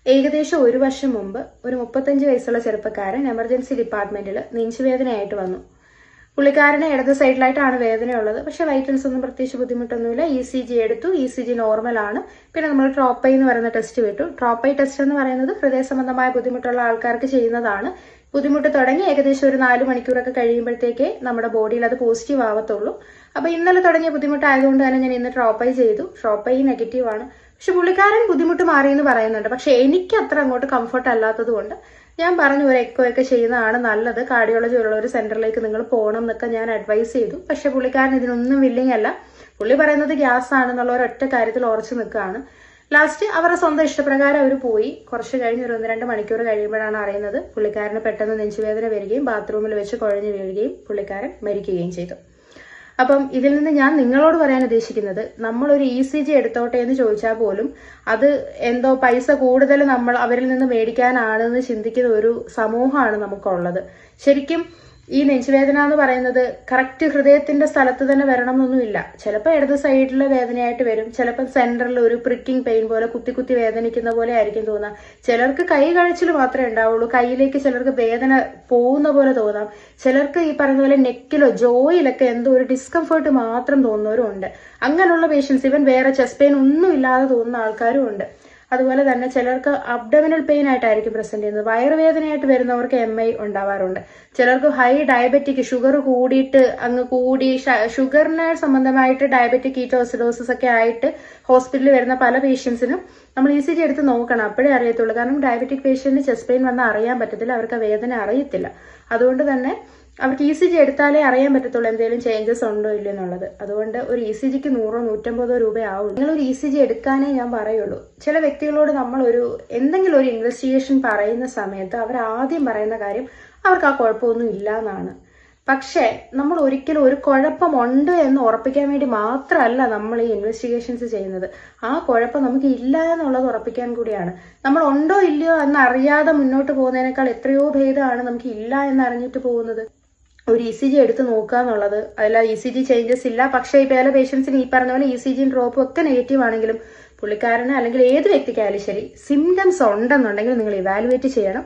ഏകദേശം 1 വർഷം മുമ്പ് ഒരു 35 വയസ്സുള്ള ചെറുപ്പക്കാരൻ എമർജൻസി ഡിപ്പാർട്ട്മെന്റിൽ നെഞ്ചുവേദനയായിട്ട് വന്നു. പുള്ളിക്കാരന് ഇടത് സൈഡിലായിട്ടാണ് വേദനയുള്ളത്. പക്ഷെ വൈറ്റൽസ് ഒന്നും പ്രത്യേകിച്ച് ബുദ്ധിമുട്ടൊന്നുമില്ല. ECG എടുത്തു. ECG നോർമൽ ആണ്. പിന്നെ നമ്മൾ ട്രോപ്പൈ എന്ന് പറയുന്ന ടെസ്റ്റ് വിട്ടു. ട്രോപ്പൈ ടെസ്റ്റ് എന്ന് പറയുന്നത് ഹൃദയ സംബന്ധമായ ബുദ്ധിമുട്ടുള്ള ആൾക്കാർക്ക് ചെയ്യുന്നതാണ്. ബുദ്ധിമുട്ട് തുടങ്ങി ഏകദേശം ഒരു 4 മണിക്കൂറൊക്കെ കഴിയുമ്പോഴത്തേക്കേ നമ്മുടെ ബോഡിയിൽ അത് പോസിറ്റീവ് ആവത്തുള്ളൂ. അപ്പൊ ഇന്നലെ തുടങ്ങിയ ബുദ്ധിമുട്ടായതുകൊണ്ട് തന്നെ ഞാൻ ഇന്ന് ട്രോപ്പൈ ചെയ്തു. ട്രോപ്പൈ നെഗറ്റീവ് ആണ്. പക്ഷെ പുള്ളിക്കാരൻ ബുദ്ധിമുട്ട് മാറിയെന്ന് പറയുന്നുണ്ട്. പക്ഷെ എനിക്ക് അത്ര അങ്ങോട്ട് കംഫർട്ട് അല്ലാത്തത് കൊണ്ട് ഞാൻ പറഞ്ഞു ഒരു എക്കോ ഒക്കെ ചെയ്യുന്നതാണ് നല്ലത്, കാർഡിയോളജി ഉള്ള ഒരു സെന്ററിലേക്ക് നിങ്ങൾ പോകണം എന്നൊക്കെ ഞാൻ അഡ്വൈസ് ചെയ്തു. പക്ഷെ പുള്ളിക്കാരൻ ഇതിനൊന്നും വില്ലിങ് അല്ല. പുള്ളി പറയുന്നത് ഗ്യാസ് ആണെന്നുള്ള ഒരൊറ്റ കാര്യത്തിൽ ഉറച്ചു നിൽക്കുകയാണ്. ലാസ്റ്റ് അവരുടെ സ്വന്തം ഇഷ്ടപ്രകാരം അവർ പോയി. കുറച്ച് കഴിഞ്ഞ് ഒരു 1-2 മണിക്കൂർ കഴിയുമ്പോഴാണ് അറിയുന്നത് പുള്ളിക്കാരന് പെട്ടെന്ന് നെഞ്ചുവേദന വരികയും ബാത്റൂമിൽ വെച്ച് കുഴഞ്ഞു വീഴുകയും പുള്ളിക്കാരൻ മരിക്കുകയും ചെയ്തു. അപ്പം ഇതിൽ നിന്ന് ഞാൻ നിങ്ങളോട് പറയാൻ ഉദ്ദേശിക്കുന്നത്, നമ്മളൊരു ECG എടുത്തോട്ടെ എന്ന് ചോദിച്ചാൽ പോലും അത് എന്തോ പൈസ കൂടുതൽ നമ്മൾ അവരിൽ നിന്ന് മേടിക്കാനാണെന്ന് ചിന്തിക്കുന്ന ഒരു സമൂഹമാണ് നമുക്കുള്ളത്. ശരിക്കും ഈ നെഞ്ചുവേദന എന്ന് പറയുന്നത് കറക്റ്റ് ഹൃദയത്തിന്റെ സ്ഥലത്ത് തന്നെ വരണം എന്നൊന്നുമില്ല. ചിലപ്പോൾ ഇടത് സൈഡിലെ വേദനയായിട്ട് വരും, ചിലപ്പോൾ സെന്ററിൽ ഒരു പ്രിക്കിംഗ് പെയിൻ പോലെ കുത്തി കുത്തി വേദനിക്കുന്ന പോലെ ആയിരിക്കും തോന്നാം. ചിലർക്ക് കൈ കഴിച്ചിൽ മാത്രമേ ഉണ്ടാവുള്ളൂ, കയ്യിലേക്ക് ചിലർക്ക് വേദന പോകുന്ന പോലെ തോന്നാം. ചിലർക്ക് ഈ പറയുന്ന പോലെ നെക്കിലോ ജോയിലൊക്കെ എന്തോ ഒരു ഡിസ്കംഫേർട്ട് മാത്രം തോന്നുന്നവരും ഉണ്ട്. അങ്ങനെയുള്ള പേഷ്യൻസ്, ഇവൻ വേറെ ചെസ്റ്റ് പെയിൻ ഒന്നും ഇല്ലാതെ തോന്നുന്ന ആൾക്കാരും ഉണ്ട്. അതുപോലെ തന്നെ ചിലർക്ക് അബ്ഡമിനൽ പെയിൻ ആയിട്ടായിരിക്കും പ്രസന്റ് ചെയ്യുന്നത്. വയറുവേദനയായിട്ട് വരുന്നവർക്ക് MI ഉണ്ടാവാറുണ്ട്. ചിലർക്ക് ഹൈ ഡയബറ്റിക്, ഷുഗർ കൂടിയിട്ട് ഷുഗറിന് സംബന്ധമായിട്ട് ഡയബറ്റിക് കീറ്റോസിഡോസിസ് ഒക്കെ ആയിട്ട് ഹോസ്പിറ്റലിൽ വരുന്ന പല പേഷ്യൻസിനും നമ്മൾ ECG എടുത്ത് നോക്കണം, അപ്പോഴേ അറിയത്തുള്ളൂ. കാരണം ഡയബറ്റിക് പേഷ്യന്റിന് ചെസ്റ്റ് പെയിൻ വന്നാൽ അറിയാൻ പറ്റത്തില്ല, അവർക്ക് വേദന അറിയത്തില്ല. അതുകൊണ്ട് തന്നെ അവർക്ക് ECG എടുത്താലേ അറിയാൻ പറ്റത്തുള്ളൂ എന്തെങ്കിലും ചേഞ്ചസ് ഉണ്ടോ ഇല്ലയോ എന്നുള്ളത്. അതുകൊണ്ട് ഒരു ECGക്ക് 100-150 രൂപ ആവുള്ളൂ. നിങ്ങളൊരു ECG എടുക്കാനേ ഞാൻ പറയുള്ളൂ. ചില വ്യക്തികളോട് നമ്മൾ എന്തെങ്കിലും ഒരു ഇൻവെസ്റ്റിഗേഷൻ പറയുന്ന സമയത്ത് അവർ ആദ്യം പറയുന്ന കാര്യം അവർക്ക് ആ കുഴപ്പമൊന്നും ഇല്ല എന്നാണ്. പക്ഷേ നമ്മൾ ഒരിക്കലും ഒരു കുഴപ്പമുണ്ട് എന്ന് ഉറപ്പിക്കാൻ വേണ്ടി മാത്രമല്ല നമ്മൾ ഈ ഇൻവെസ്റ്റിഗേഷൻസ് ചെയ്യുന്നത്. ആ കുഴപ്പം നമുക്ക് ഇല്ല എന്നുള്ളത് ഉറപ്പിക്കാൻ കൂടിയാണ്. നമ്മൾ ഉണ്ടോ ഇല്ലയോ എന്നറിയാതെ മുന്നോട്ട് പോകുന്നതിനേക്കാൾ എത്രയോ ഭേദമാണ് നമുക്ക് ഇല്ല എന്നറിഞ്ഞിട്ട് പോകുന്നത്. ഒരു ECG എടുത്ത് നോക്കുക എന്നുള്ളത്. അതിൽ ECG ചേഞ്ചസ് ഇല്ല, പക്ഷേ പല പേഷ്യൻസിന് ഈ പറഞ്ഞ പോലെ ECGയും ഡ്രോപ്പും ഒക്കെ നെഗറ്റീവ് ആണെങ്കിലും പുള്ളിക്കാരന് അല്ലെങ്കിൽ ഏത് വ്യക്തിക്കായാലും ശരി സിംറ്റംസ് ഉണ്ടെന്നുണ്ടെങ്കിൽ നിങ്ങൾ ഇവാലുവേറ്റ് ചെയ്യണം.